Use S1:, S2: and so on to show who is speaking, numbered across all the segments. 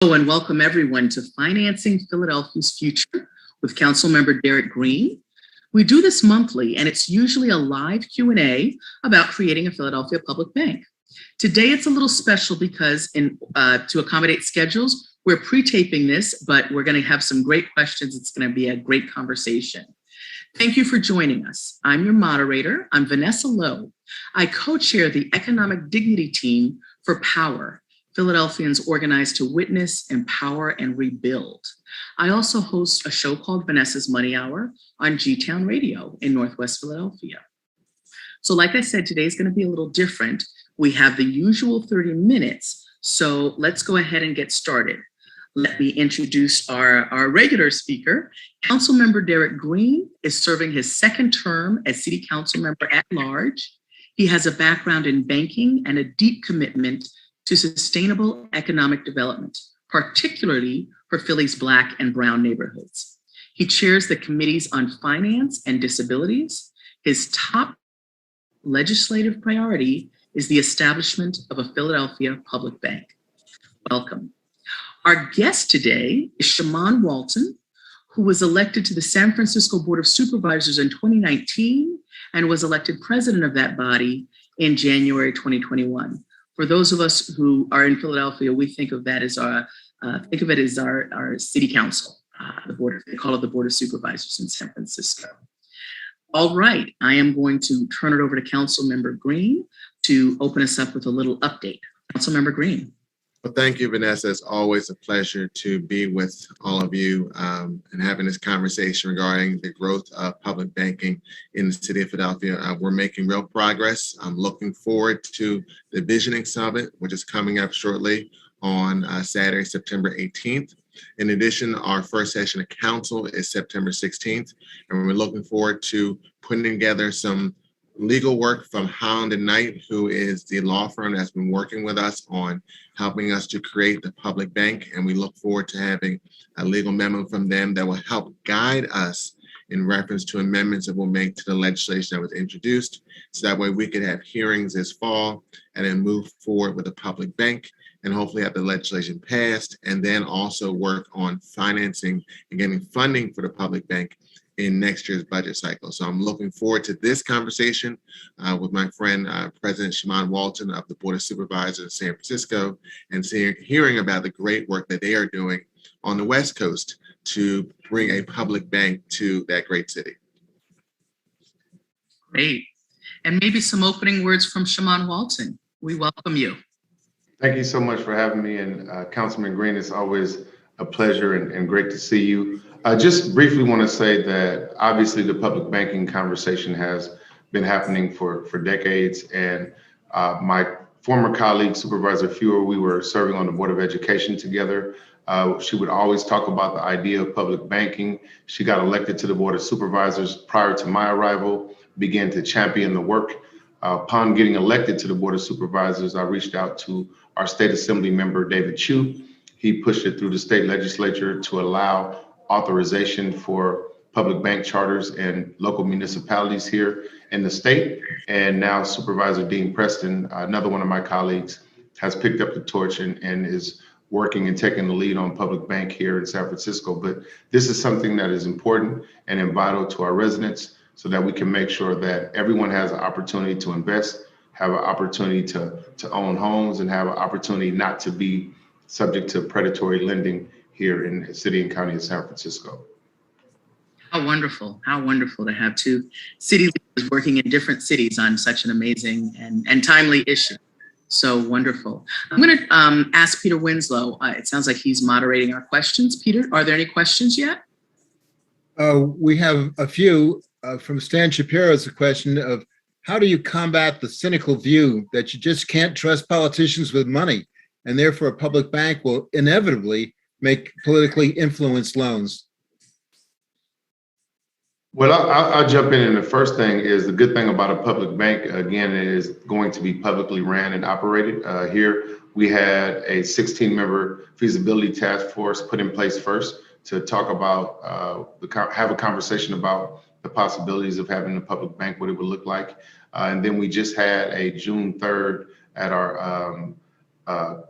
S1: Hello and welcome everyone to Financing Philadelphia's Future with Councilmember Derek Green. We do this monthly and it's usually a live Q&A about creating a Philadelphia public bank. Today it's a little special because to accommodate schedules, we're pre-taping this, but we're going to have some great questions. It's going to be a great conversation. Thank you for joining us. I'm your moderator. I'm Vanessa Lowe. I co-chair the Economic Dignity Team for POWER, Philadelphians Organized to Witness, Empower, and Rebuild. I also host a show called Vanessa's Money Hour on G-Town Radio in Northwest Philadelphia. So like I said, today's going to be a little different. We have the usual 30 minutes, so let's go ahead and get started. Let me introduce our regular speaker. Councilmember Derek Green is serving his second term as City Council Member at large. He has a background in banking and a deep commitment to sustainable economic development, particularly for Philly's Black and Brown neighborhoods. He chairs the committees on finance and disabilities. His top legislative priority is the establishment of a Philadelphia public bank. Welcome. Our guest today is Shamann Walton, who was elected to the San Francisco Board of Supervisors in 2019 and was elected president of that body in January 2021. For those of us who are in Philadelphia, we think of that as our city council, they call it the Board of Supervisors in San Francisco. All right, I am going to turn it over to Councilmember Green to open us up with a little update. Councilmember Green.
S2: Well, thank you, Vanessa. It's always a pleasure to be with all of you and having this conversation regarding the growth of public banking in the city of Philadelphia. We're making real progress. I'm looking forward to the Visioning Summit, which is coming up shortly on Saturday, September 18th. In addition, our first session of council is September 16th, and we're looking forward to putting together some legal work from Holland & Knight, who is the law firm that's been working with us on helping us to create the public bank. And we look forward to having a legal memo from them that will help guide us in reference to amendments that we'll make to the legislation that was introduced. So that way we could have hearings this fall and then move forward with the public bank and hopefully have the legislation passed, and then also work on financing and getting funding for the public bank in next year's budget cycle. So I'm looking forward to this conversation with my friend, President Shamann Walton of the Board of Supervisors in San Francisco, and hearing about the great work that they are doing on the West Coast to bring a public bank to that great city.
S1: Great. And maybe some opening words from Shamann Walton. We welcome you.
S3: Thank you so much for having me. And Councilman Green, it's always a pleasure and great to see you. I just briefly want to say that obviously the public banking conversation has been happening for decades. And my former colleague, Supervisor Fewer, we were serving on the Board of Education together. She would always talk about the idea of public banking. She got elected to the Board of Supervisors prior to my arrival, began to champion the work. Upon getting elected to the Board of Supervisors, I reached out to our State Assembly member, David Chu. He pushed it through the state legislature to allow authorization for public bank charters in local municipalities here in the state. And now Supervisor Dean Preston, another one of my colleagues, has picked up the torch and is working and taking the lead on public bank here in San Francisco. But this is something that is important and vital to our residents so that we can make sure that everyone has an opportunity to invest, have an opportunity to own homes, and have an opportunity not to be subject to predatory lending here in the city and county of San Francisco.
S1: How wonderful to have two city leaders working in different cities on such an amazing and timely issue. So wonderful. I'm going to ask Peter Winslow. It sounds like he's moderating our questions. Peter, are there any questions yet?
S4: We have a few. From Stan Shapiro, it's a question of how do you combat the cynical view that you just can't trust politicians with money, and therefore a public bank will inevitably make politically influenced loans?
S3: Well, I'll jump in. And the first thing is the good thing about a public bank, again, it is going to be publicly ran and operated. Here, we had a 16-member feasibility task force put in place first to talk about, have a conversation about the possibilities of having a public bank, what it would look like. And then we just had a June 3rd at our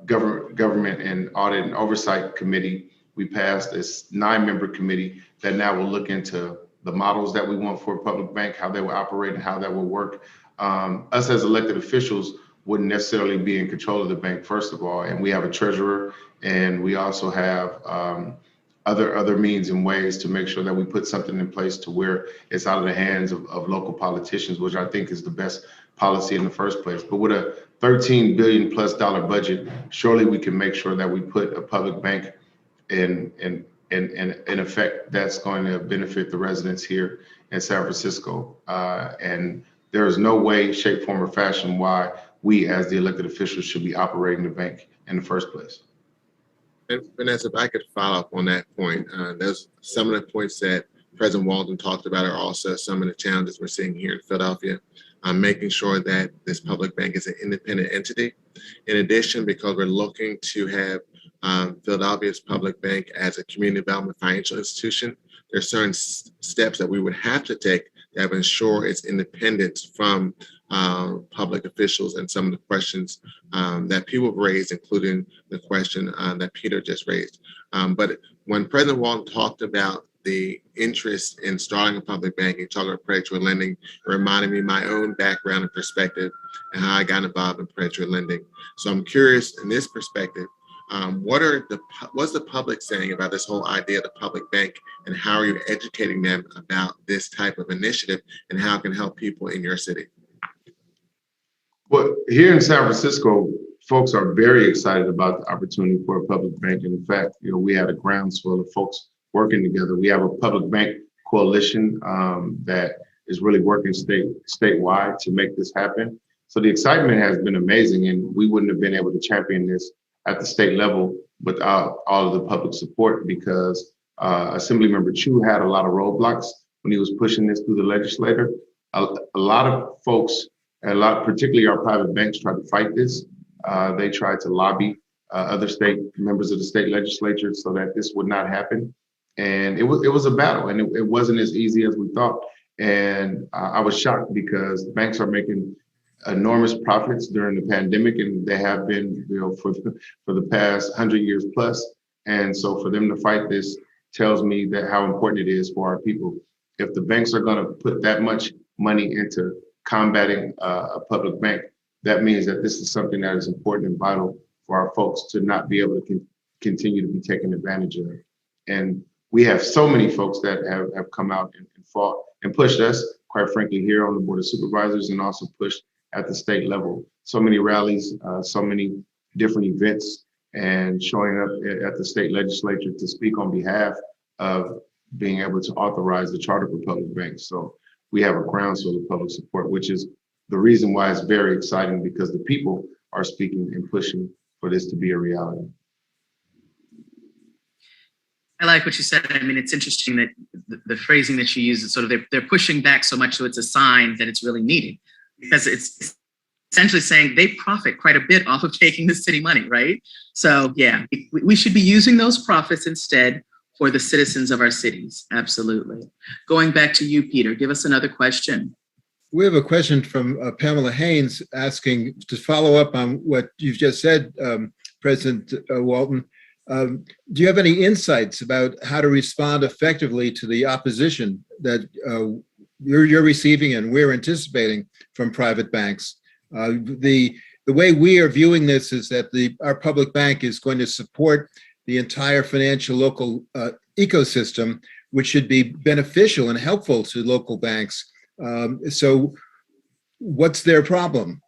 S3: Government and Audit and Oversight Committee, we passed this 9-member committee that now will look into the models that we want for a public bank, how they will operate and how that will work. Us as elected officials wouldn't necessarily be in control of the bank, first of all, and we have a treasurer, and we also have other means and ways to make sure that we put something in place to where it's out of the hands of local politicians, which I think is the best policy in the first place. But with a $13 billion plus budget, surely we can make sure that we put a public bank in effect that's going to benefit the residents here in San Francisco. And there is no way, shape, form, or fashion why we as the elected officials should be operating the bank in the first place.
S2: And Vanessa, if I could follow up on that point, there's some of the points that President Walton talked about are also some of the challenges we're seeing here in Philadelphia, making sure that this public bank is an independent entity. In addition, because we're looking to have Philadelphia's public bank as a community development financial institution, there are certain steps that we would have to take that ensure its independence from public officials and some of the questions that people have raised, including the question that Peter just raised. But when President Walton talked about the interest in starting a public bank and talking about predatory lending, it reminded me of my own background and perspective and how I got involved in predatory lending. So I'm curious in this perspective, what's the public saying about this whole idea of the public bank, and how are you educating them about this type of initiative and how it can help people in your city?
S3: Well, here in San Francisco, folks are very excited about the opportunity for a public bank. And in fact, we had a groundswell of folks working together. We have a public bank coalition that is really working statewide to make this happen. So the excitement has been amazing, and we wouldn't have been able to champion this at the state level without all of the public support, because Assemblymember Chu had a lot of roadblocks when he was pushing this through the legislature. A lot of folks, particularly our private banks, tried to fight this. They tried to lobby other state members of the state legislature so that this would not happen. And it was a battle, and it wasn't as easy as we thought. And I was shocked because banks are making enormous profits during the pandemic, and they have been, for the past 100 years plus. And so for them to fight this tells me that how important it is for our people. If the banks are going to put that much money into combating a public bank, that means that this is something that is important and vital for our folks to not be able to continue to be taken advantage of. And we have so many folks that have come out and fought and pushed us, quite frankly, here on the Board of Supervisors, and also pushed at the state level. So many rallies, so many different events, and showing up at the state legislature to speak on behalf of being able to authorize the charter for public banks. So we have a groundswell of public support, which is the reason why it's very exciting, because the people are speaking and pushing for this to be a reality.
S1: I like what you said. I mean, it's interesting that the phrasing that you use is sort of they're pushing back so much so it's a sign that it's really needed, because it's essentially saying they profit quite a bit off of taking the city money, right? So yeah, we should be using those profits instead for the citizens of our cities. Absolutely. Going back to you, Peter, give us another question.
S4: We have a question from Pamela Haynes asking to follow up on what you've just said, President Walton. Do you have any insights about how to respond effectively to the opposition that you're receiving and we're anticipating from private banks? The way we are viewing this is that our public bank is going to support the entire financial local ecosystem, which should be beneficial and helpful to local banks. So what's their problem?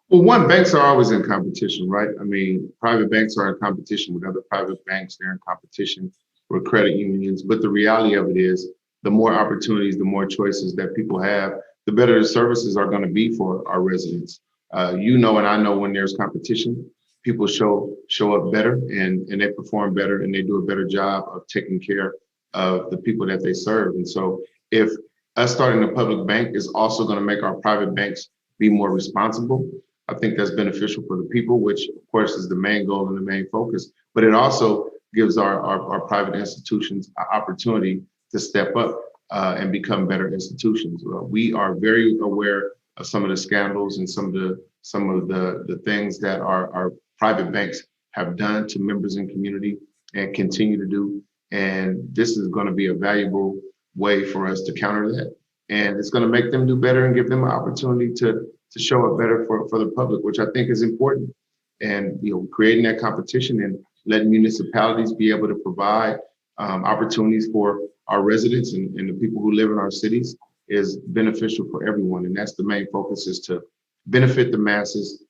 S3: Well, one, banks are always in competition, right? I mean, private banks are in competition with other private banks. They're in competition with credit unions. But the reality of it is, the more opportunities, the more choices that people have, the better the services are going to be for our residents. And I know when there's competition, people show up better and they perform better, and they do a better job of taking care of the people that they serve. And so if us starting a public bank is also going to make our private banks be more responsible, I think that's beneficial for the people, which of course is the main goal and the main focus. But it also gives our private institutions an opportunity to step up and become better institutions. We are very aware of some of the scandals and some of some of the things that our private banks have done to members in community and continue to do. And this is going to be a valuable way for us to counter that. And it's going to make them do better and give them an opportunity to show up better for the public, which I think is important. And creating that competition and letting municipalities be able to provide opportunities for our residents and the people who live in our cities is beneficial for everyone. And that's the main focus, is to benefit the masses,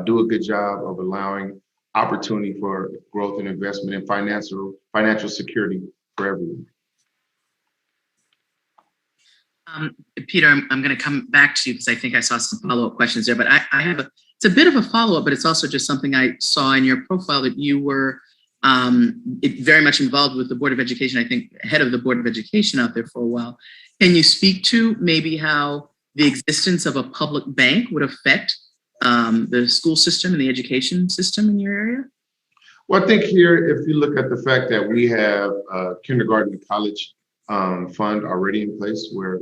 S3: do a good job of allowing opportunity for growth and investment and financial security for everyone.
S1: Peter, I'm going to come back to you because I think I saw some follow-up questions there, but I have it's a bit of a follow-up, but it's also just something I saw in your profile that you were very much involved with the Board of Education, I think head of the Board of Education out there for a while. Can you speak to maybe how the existence of a public bank would affect the school system and the education system in your area?
S3: Well, I think here, if you look at the fact that we have a kindergarten to college fund already in place where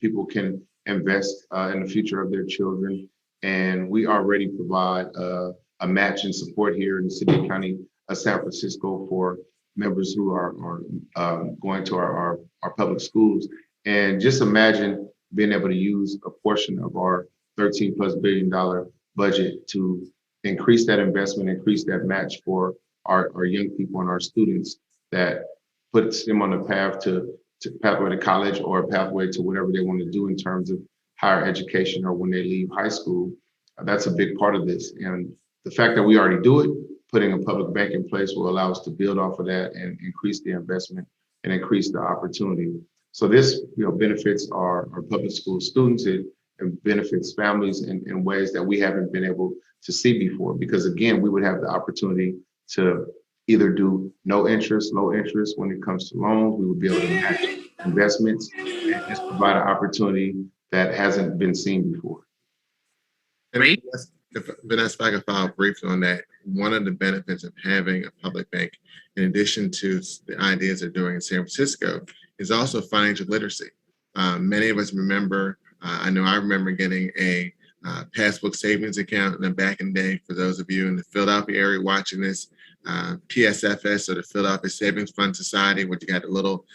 S3: people can invest in the future of their children, and we already provide a match and support here in the city and county of San Francisco for members who are going to our public schools. And just imagine being able to use a portion of our $13+ billion budget to increase that investment, increase that match for our young people and our students, that puts them on the path to pathway to college or a pathway to whatever they want to do in terms of higher education or when they leave high school. That's a big part of this. And the fact that we already do it, putting a public bank in place will allow us to build off of that and increase the investment and increase the opportunity. So this benefits our public school students. It benefits families in ways that we haven't been able to see before, because again, we would have the opportunity to either do no interest, low interest when it comes to loans. We would be able to match investments and just provide an opportunity that hasn't been seen before.
S1: Great.
S2: Vanessa, if I can follow up briefly on that, one of the benefits of having a public bank, in addition to the ideas they're doing in San Francisco, is also financial literacy. Many of us remember, I know I remember getting a passbook savings account back in the day. For those of you in the Philadelphia area watching this, PSFS, or the Philadelphia Savings Fund Society, where you got a little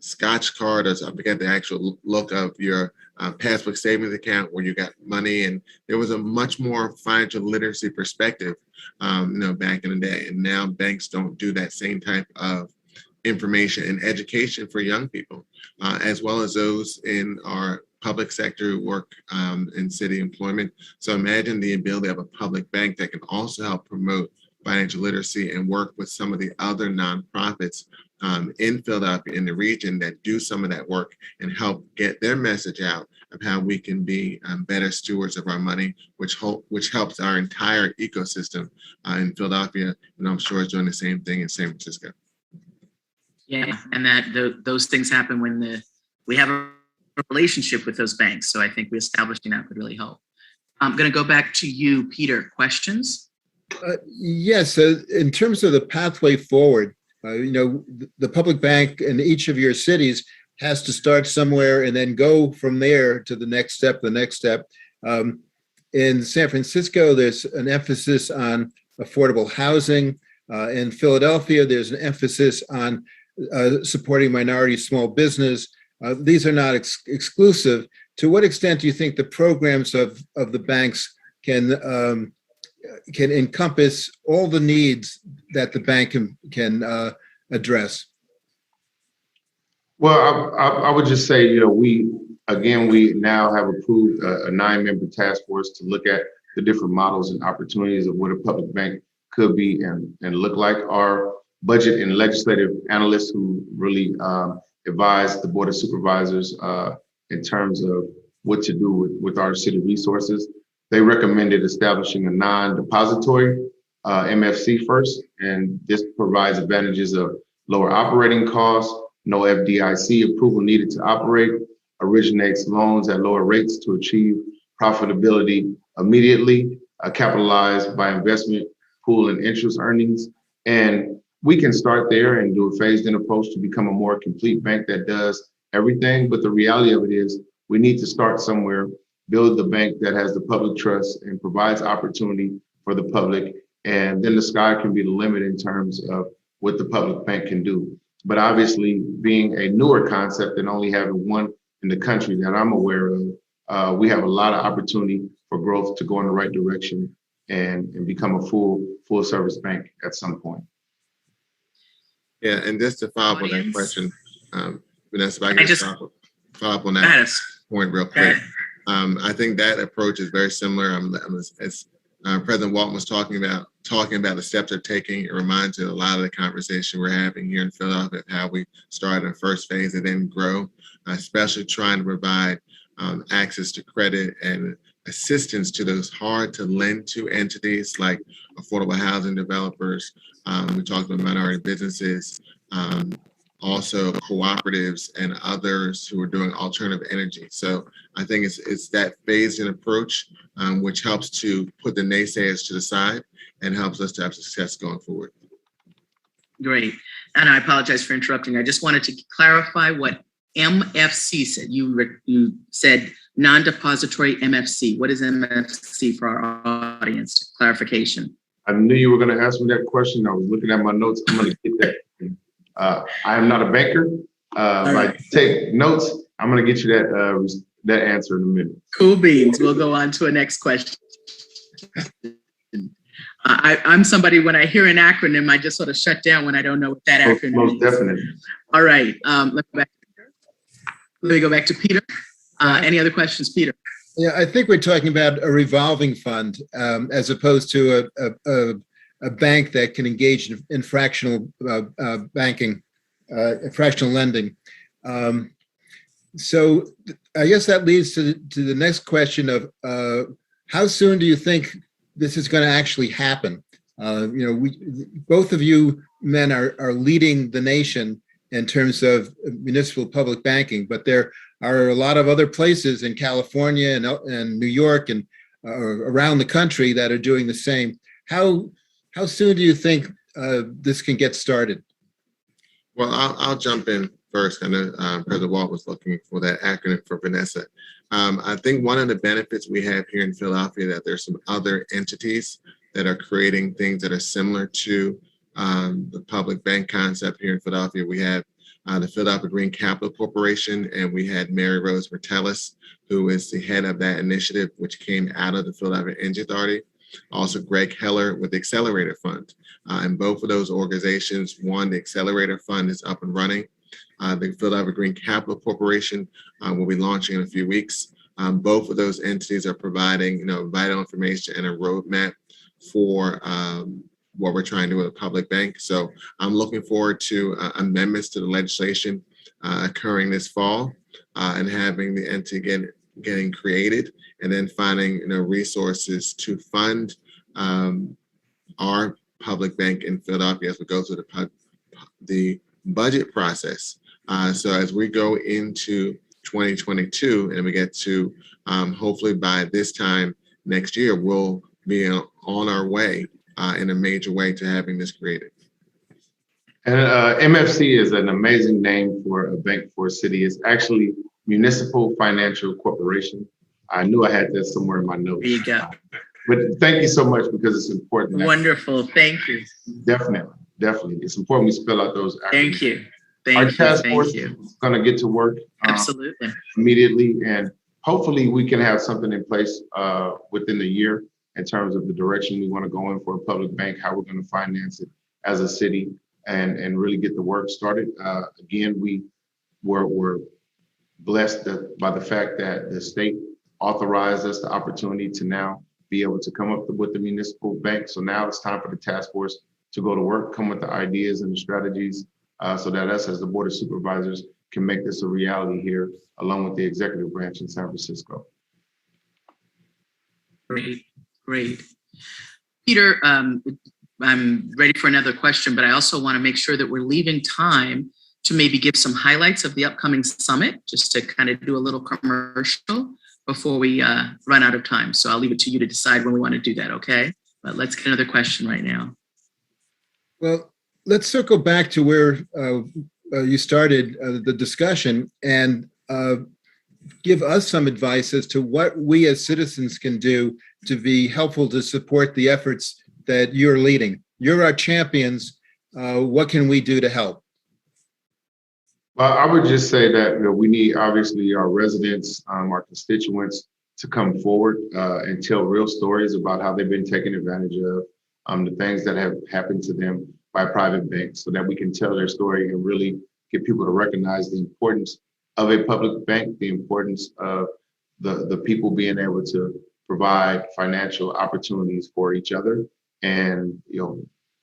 S2: Scotch card, or I forget the actual look of your passbook savings account, where you got money, and there was a much more financial literacy perspective, back in the day. And now banks don't do that same type of information and education for young people, as well as those in our public sector who work in city employment. So imagine the ability of a public bank that can also help promote financial literacy and work with some of the other nonprofits in Philadelphia, in the region, that do some of that work and help get their message out of how we can be better stewards of our money, which helps our entire ecosystem in Philadelphia, and I'm sure it's doing the same thing in San Francisco.
S1: Yeah, and that those things happen when we have a relationship with those banks. So I think establishing that would really help. I'm going to go back to you, Peter. Questions?
S4: Yes, in terms of the pathway forward, the public bank in each of your cities has to start somewhere and then go from there to the next step. In San Francisco, there's an emphasis on affordable housing. In Philadelphia, there's an emphasis on supporting minority small business. These are not exclusive. To what extent do you think the programs of the banks can encompass all the needs that the bank can address?
S3: Well, I would just say, we now have approved a 9-member task force to look at the different models and opportunities of what a public bank could be and look like. Our budget and legislative analysts who really advise the Board of Supervisors in terms of what to do with our city resources, they recommended establishing a non-depository MFC first, and this provides advantages of lower operating costs, no FDIC approval needed to operate, originates loans at lower rates to achieve profitability immediately, capitalized by investment pool and interest earnings. And we can start there and do a phased-in approach to become a more complete bank that does everything. But the reality of it is we need to start somewhere, build the bank that has the public trust and provides opportunity for the public. And then the sky can be the limit in terms of what the public bank can do. But obviously, being a newer concept and only having one in the country that I'm aware of, we have a lot of opportunity for growth to go in the right direction and become a full service bank at some point.
S2: Yeah, and just to follow up on that
S1: Audience.
S2: question, Vanessa, if I can just follow up on that
S1: Yes.
S2: point real quick. I think that approach is very similar. As President Walton was talking about the steps they're taking, it reminds me of a lot of the conversation we're having here in Philadelphia of how we started in first phase and then grow, especially trying to provide access to credit and assistance to those hard to lend to entities like affordable housing developers. We talked about minority businesses, also cooperatives and others who are doing alternative energy. So I think it's that phased in approach, which helps to put the naysayers to the side and helps us to have success going forward.
S1: Great. And I apologize for interrupting. I just wanted to clarify what MFC said. You said non-depository MFC. What is MFC for our audience? Clarification.
S3: I knew you were going to ask me that question. I was looking at my notes. I'm going to get that. I am not a banker. If I take notes, I'm going to get you that answer in a minute.
S1: Cool beans. We'll go on to a next question. I'm somebody, when I hear an acronym, I just sort of shut down when I don't know what that acronym
S3: Most
S1: is.
S3: definitely.
S1: All right. Let me go back to Peter. Any other questions, Peter?
S4: Yeah, I think we're talking about a revolving fund as opposed to a bank that can engage in fractional banking, fractional lending. So I guess that leads to the next question of how soon do you think this is going to actually happen? Both of you men are leading the nation in terms of municipal public banking, but there are a lot of other places in California and New York and around the country that are doing the same. How soon do you think this can get started?
S2: Well, I'll jump in first. I know President Walt was looking for that acronym for Vanessa. I think one of the benefits we have here in Philadelphia that there's some other entities that are creating things that are similar to the public bank concept here in Philadelphia. We have the Philadelphia Green Capital Corporation, and we had Mary Rose Mertellis, who is the head of that initiative, which came out of the Philadelphia Energy Authority. Also, Greg Heller with the Accelerator Fund. And both of those organizations, one, the Accelerator Fund is up and running. The Philadelphia Green Capital Corporation will be launching in a few weeks. Both of those entities are providing, vital information and a roadmap for what we're trying to do with a public bank. So I'm looking forward to amendments to the legislation occurring this fall and having the entity getting created, and then finding resources to fund our public bank in Philadelphia as we go through the budget process. So as we go into 2022 and we get to hopefully by this time next year, we'll be on our way in a major way to having this created.
S3: And MFC is an amazing name for a bank for a city. It's actually Municipal Financial Corporation. I knew I had that somewhere in my notes.
S1: There you go.
S3: But thank you so much because it's important.
S1: Wonderful. Thank you.
S3: Definitely. It's important we spell out those acronyms.
S1: Thank you.
S3: Our
S1: Thank you.
S3: task
S1: Thank
S3: force
S1: you.
S3: is going to get to work
S1: Absolutely.
S3: immediately, and hopefully we can have something in place within the year in terms of the direction we want to go in for a public bank, how we're going to finance it as a city, and really get the work started. Again, we're blessed by the fact that the state authorized us the opportunity to now be able to come up with the municipal bank. So now it's time for the task force to go to work, come with the ideas and the strategies so that us as the Board of Supervisors can make this a reality here, along with the executive branch in San Francisco.
S1: Great. Peter, I'm ready for another question, but I also want to make sure that we're leaving time to maybe give some highlights of the upcoming summit, just to kind of do a little commercial before we run out of time. So I'll leave it to you to decide when we want to do that, okay? But let's get another question right now.
S4: Well, let's circle back to where you started the discussion. And give us some advice as to what we as citizens can do to be helpful to support the efforts that you're leading. You're our champions. What can we do to help?
S3: Well, I would just say that we need obviously our residents, our constituents to come forward and tell real stories about how they've been taken advantage of, the things that have happened to them by private banks, so that we can tell their story and really get people to recognize the importance of a public bank, the importance of the people being able to provide financial opportunities for each other, and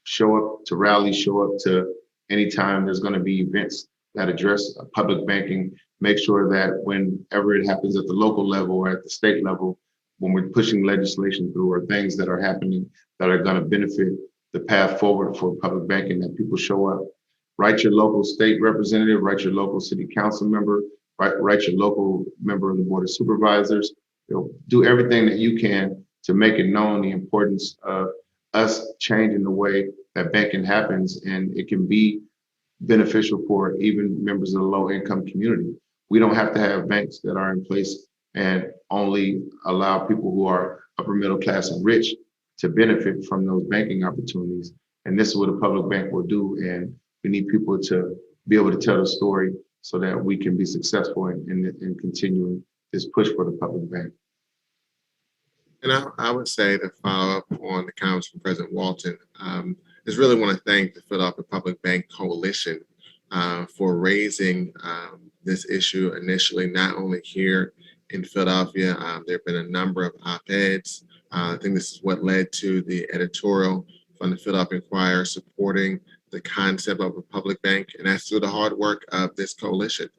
S3: show up to rallies, show up to anytime there's going to be events that address public banking. Make sure that whenever it happens at the local level or at the state level, when we're pushing legislation through or things that are happening that are going to benefit the path forward for public banking, that people show up. Write your local state representative, write your local city council member, write your local member of the board of supervisors. Do everything that you can to make it known the importance of us changing the way that banking happens, and it can be beneficial for even members of the low income community. We don't have to have banks that are in place and only allow people who are upper middle class and rich to benefit from those banking opportunities. And this is what a public bank will do. And we need people to be able to tell the story so that we can be successful in continuing this push for the public bank.
S2: And I would say, to follow up on the comments from President Walton, just really want to thank the Philadelphia Public Bank Coalition for raising this issue initially, not only here in Philadelphia. There have been a number of op-eds. I think this is what led to the editorial from the Philadelphia Inquirer supporting the concept of a public bank, and that's through the hard work of this coalition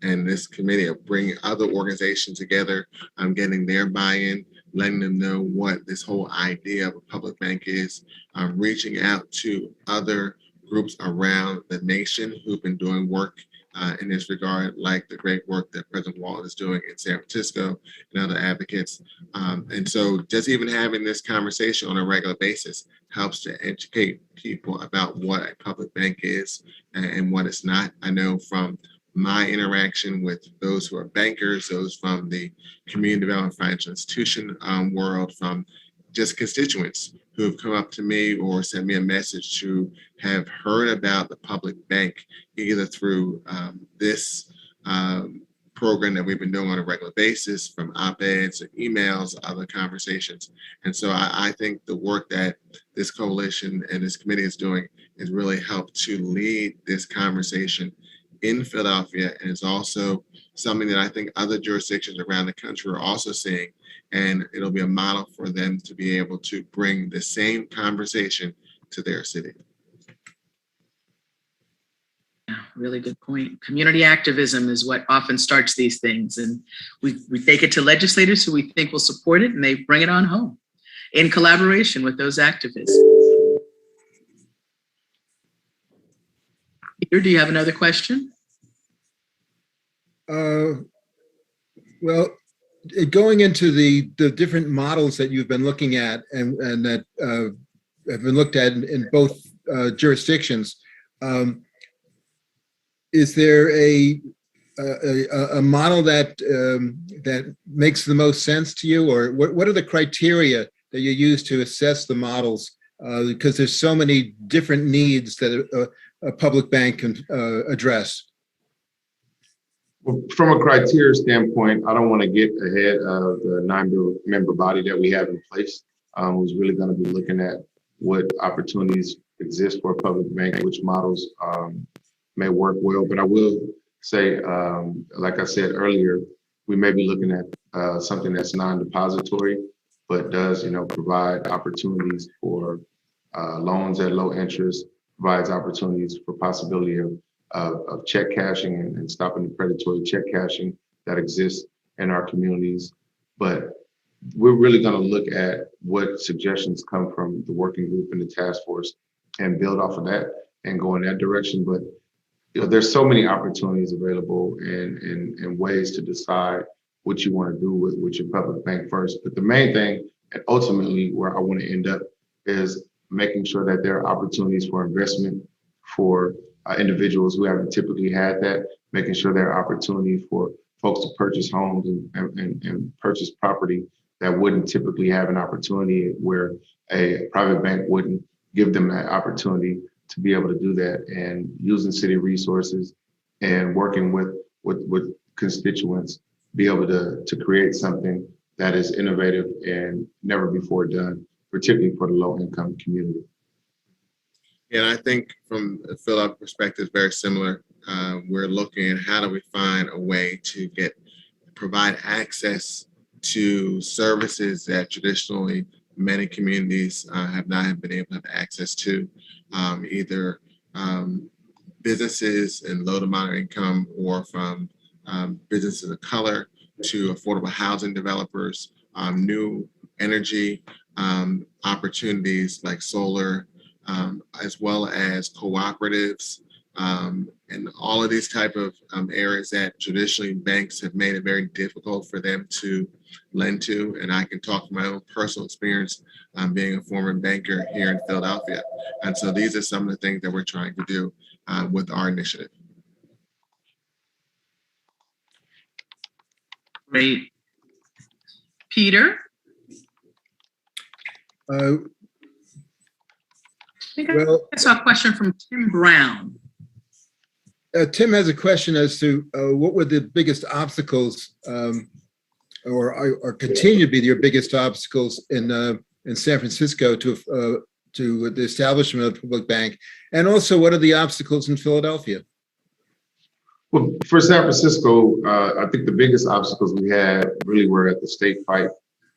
S2: and this committee of bringing other organizations together, getting their buy-in, letting them know what this whole idea of a public bank is, reaching out to other groups around the nation who've been doing work in this regard, like the great work that President Walton is doing in San Francisco and other advocates. And so just even having this conversation on a regular basis helps to educate people about what a public bank is and what it's not. I know from my interaction with those who are bankers, those from the community development financial institution world, from just constituents who have come up to me or sent me a message to have heard about the public bank, either through this program that we've been doing on a regular basis, from op-eds, emails, other conversations. And so I think the work that this coalition and this committee is doing is really helped to lead this conversation in Philadelphia, and it's also something that I think other jurisdictions around the country are also seeing, and it'll be a model for them to be able to bring the same conversation to their city.
S1: Yeah, really good point. Community activism is what often starts these things, and we take it to legislators who we think will support it, and they bring it on home in collaboration with those activists. Peter, do you have another question?
S4: Well, going into the different models that you've been looking at and that have been looked at in both jurisdictions, is there a model that makes the most sense to you, or what are the criteria that you use to assess the models? Because there's so many different needs that a public bank can address.
S3: Well, from a criteria standpoint, I don't want to get ahead of the 9-member body that we have in place, who's really going to be looking at what opportunities exist for a public bank, which models may work well. But I will say, like I said earlier, we may be looking at something that's non-depository, but does provide opportunities for loans at low interest, provides opportunities for possibility of check cashing and stopping the predatory check cashing that exists in our communities. But we're really going to look at what suggestions come from the working group and the task force and build off of that and go in that direction. But there's so many opportunities available and ways to decide what you want to do with your public bank first. But the main thing, and ultimately where I want to end up, is making sure that there are opportunities for investment for individuals who haven't typically had that, making sure there are opportunities for folks to purchase homes and purchase property that wouldn't typically have an opportunity, where a private bank wouldn't give them that opportunity to be able to do that, and using city resources and working with constituents, be able to create something that is innovative and never before done, particularly for the low-income community.
S2: And I think from a Philadelphia perspective, very similar. We're looking at how do we find a way to provide access to services that traditionally many communities have not been able to have access to, either businesses in low to moderate income, or from businesses of color to affordable housing developers, new energy opportunities like solar, as well as cooperatives, and all of these type of areas that traditionally banks have made it very difficult for them to lend to. And I can talk from my own personal experience being a former banker here in Philadelphia. And so these are some of the things that we're trying to do with our initiative.
S1: Great. Peter?
S4: Well,
S1: I saw a question from Tim Brown.
S4: Tim has a question as to what were the biggest obstacles, or continue to be your biggest obstacles in San Francisco to the establishment of the public bank, and also what are the obstacles in Philadelphia?
S3: Well, for San Francisco, I think the biggest obstacles we had really were at the state fight,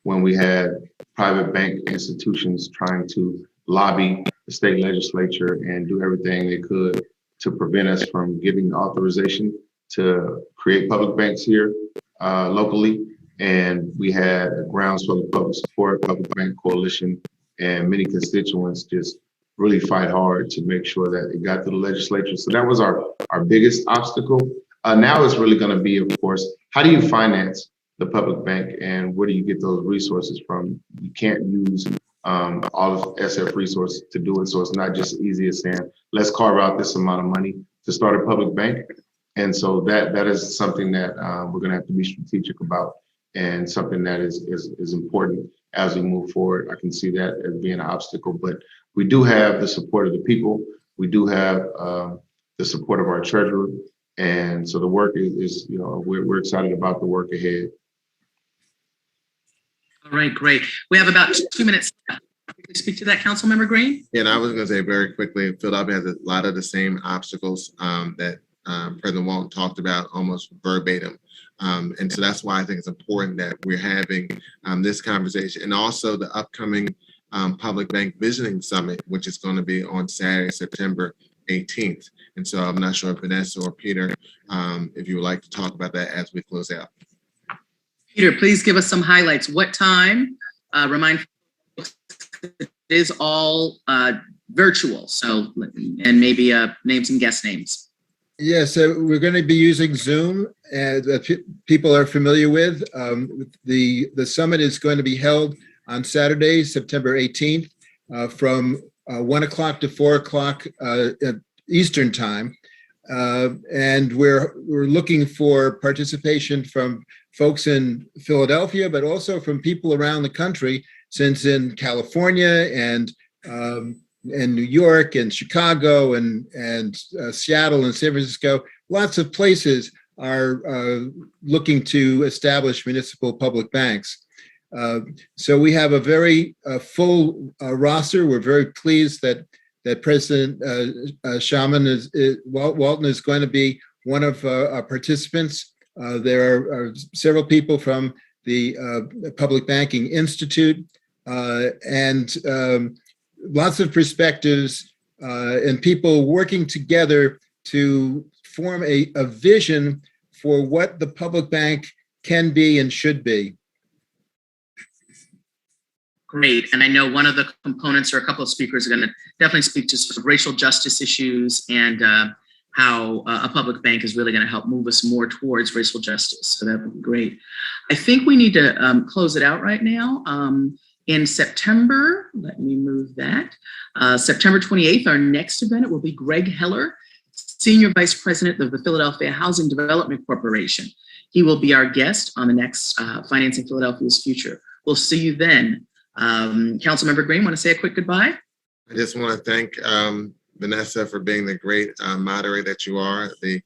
S3: when we had private bank institutions trying to lobby the state legislature and do everything they could to prevent us from giving authorization to create public banks here locally. And we had a groundswell of public support, Public Bank Coalition, and many constituents just really fight hard to make sure that it got to the legislature. So that was our biggest obstacle. Now it's really going to be, of course, how do you finance the public bank, and where do you get those resources from? You can't use all of SF resources to do it. So it's not just as easy as saying, let's carve out this amount of money to start a public bank. And so that is something that we're going to have to be strategic about, and something that is important as we move forward. I can see that as being an obstacle, but we do have the support of the people. We do have the support of our treasurer. And so the work is we're excited about the work ahead.
S1: All right, great. We have about 2 minutes left. Can you speak to that, Councilmember Green?
S2: And I was going to say very quickly, Philadelphia has a lot of the same obstacles that President Walton talked about, almost verbatim. And so that's why I think it's important that we're having this conversation, and also the upcoming Public Bank Visiting Summit, which is going to be on Saturday, September 18th. And so I'm not sure if Vanessa or Peter, if you would like to talk about that as we close out.
S1: Peter, please give us some highlights. What time? Remind folks it is all virtual, so, and maybe names and guest names.
S4: Yeah, so we're going to be using Zoom, that people are familiar with. The summit is going to be held on Saturday, September 18th, from 1 o'clock to 4 o'clock Eastern time. And we're looking for participation from folks in Philadelphia, but also from people around the country, since in California and New York and Chicago and Seattle and San Francisco, lots of places are looking to establish municipal public banks. So we have a very full roster. We're very pleased that President Shamann Walton is going to be one of our participants. There are several people from the Public Banking Institute, and lots of perspectives and people working together to form a vision for what the public bank can be and should be.
S1: Great. And I know one of the components, or a couple of speakers, are going to definitely speak to sort of racial justice issues and how a public bank is really going to help move us more towards racial justice. So that would be great. I think we need to close it out right now. In September, let me move that. September 28th, our next event, it will be Greg Heller, Senior Vice President of the Philadelphia Housing Development Corporation. He will be our guest on the next Financing Philadelphia's Future. We'll see you then. Councilmember Green, want to say a quick goodbye?
S2: I just want to thank Vanessa for being the great moderator that you are, the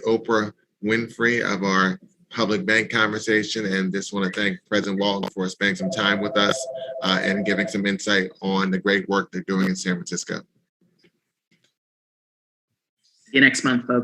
S2: Oprah Winfrey of our public bank conversation, and just want to thank President Walton for spending some time with us and giving some insight on the great work they're doing in San Francisco.
S1: See you next month, folks.